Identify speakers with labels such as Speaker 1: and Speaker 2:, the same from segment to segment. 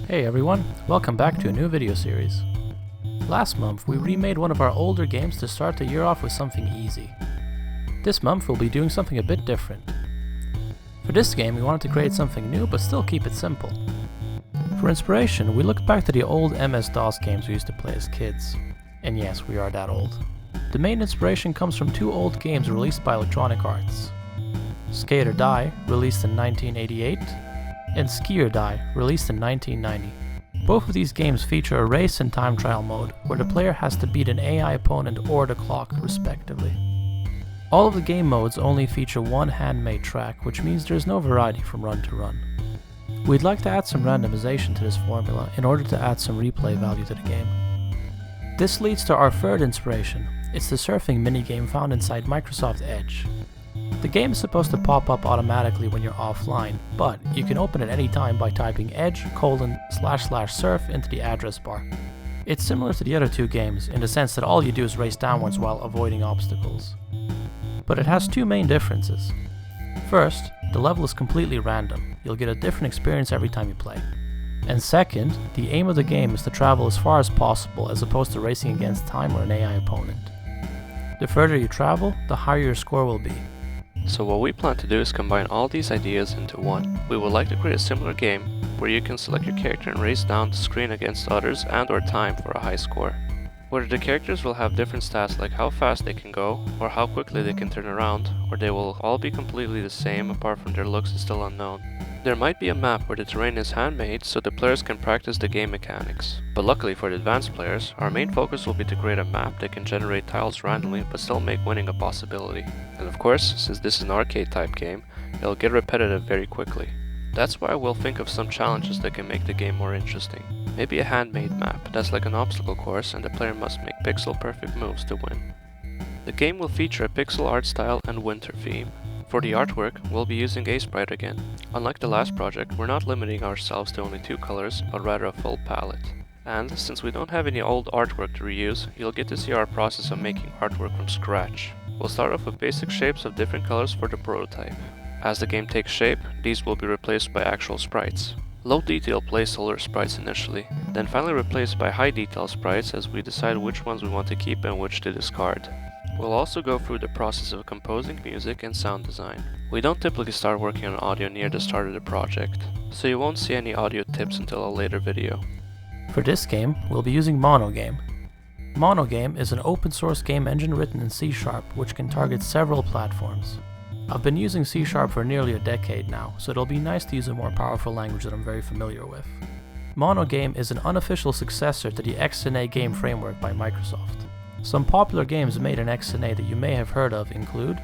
Speaker 1: Hey everyone, welcome back to a new video series. Last month we remade one of our older games to start the year off with something easy. This month we'll be doing something a bit different. For this game we wanted to create something new but still keep it simple. For inspiration we looked back to the old MS-DOS games we used to play as kids. And yes, we are that old. The main inspiration comes from two old games released by Electronic Arts. Skate or Die, released in 1988, and Ski or Die, released in 1990. Both of these games feature a race and time trial mode, where the player has to beat an AI opponent or the clock, respectively. All of the game modes only feature one handmade track, which means there's no variety from run to run. We'd like to add some randomization to this formula in order to add some replay value to the game. This leads to our third inspiration. It's the surfing minigame found inside Microsoft Edge. The game is supposed to pop up automatically when you're offline, but you can open it any time by typing edge://surf into the address bar. It's similar to the other two games in the sense that all you do is race downwards while avoiding obstacles. But it has two main differences. First, the level is completely random. You'll get a different experience every time you play. And second, the aim of the game is to travel as far as possible as opposed to racing against time or an AI opponent. The further you travel, the higher your score will be.
Speaker 2: So what we plan to do is combine all these ideas into one. We would like to create a similar game where you can select your character and race down the screen against others and/or time for a high score. Whether the characters will have different stats like how fast they can go, or how quickly they can turn around, or they will all be completely the same apart from their looks is still unknown. There might be a map where the terrain is handmade so the players can practice the game mechanics. But luckily for the advanced players, our main focus will be to create a map that can generate tiles randomly but still make winning a possibility. And of course, since this is an arcade type game, it'll get repetitive very quickly. That's why we'll think of some challenges that can make the game more interesting. Maybe a handmade map that's like an obstacle course and the player must make pixel perfect moves to win. The game will feature a pixel art style and winter theme. For the artwork, we'll be using Aseprite again. Unlike the last project, we're not limiting ourselves to only two colors, but rather a full palette. And since we don't have any old artwork to reuse, you'll get to see our process of making artwork from scratch. We'll start off with basic shapes of different colors for the prototype. As the game takes shape, these will be replaced by actual sprites. Low detail placeholder sprites initially, then finally replaced by high detail sprites as we decide which ones we want to keep and which to discard. We'll also go through the process of composing music and sound design. We don't typically start working on audio near the start of the project, so you won't see any audio tips until a later video.
Speaker 1: For this game, we'll be using Monogame. Monogame is an open source game engine written in C# which can target several platforms. I've been using C# for nearly a decade now, so it'll be nice to use a more powerful language that I'm very familiar with. Monogame is an unofficial successor to the XNA game framework by Microsoft. Some popular games made in XNA that you may have heard of include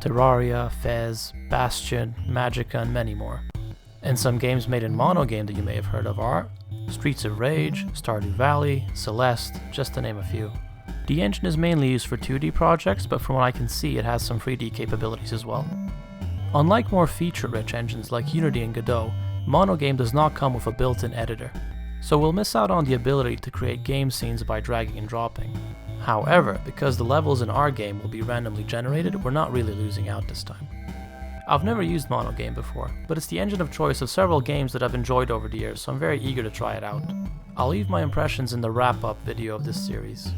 Speaker 1: Terraria, Fez, Bastion, Magicka, and many more. And some games made in Monogame that you may have heard of are Streets of Rage, Stardew Valley, Celeste, just to name a few. The engine is mainly used for 2D projects, but from what I can see it has some 3D capabilities as well. Unlike more feature-rich engines like Unity and Godot, Monogame does not come with a built-in editor, so we'll miss out on the ability to create game scenes by dragging and dropping. However, because the levels in our game will be randomly generated, we're not really losing out this time. I've never used Monogame before, but it's the engine of choice of several games that I've enjoyed over the years, so I'm very eager to try it out. I'll leave my impressions in the wrap-up video of this series.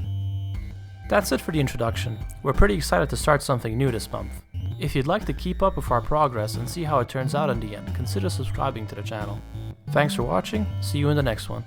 Speaker 1: That's it for the introduction. We're pretty excited to start something new this month. If you'd like to keep up with our progress and see how it turns out in the end, consider subscribing to the channel. Thanks for watching, see you in the next one.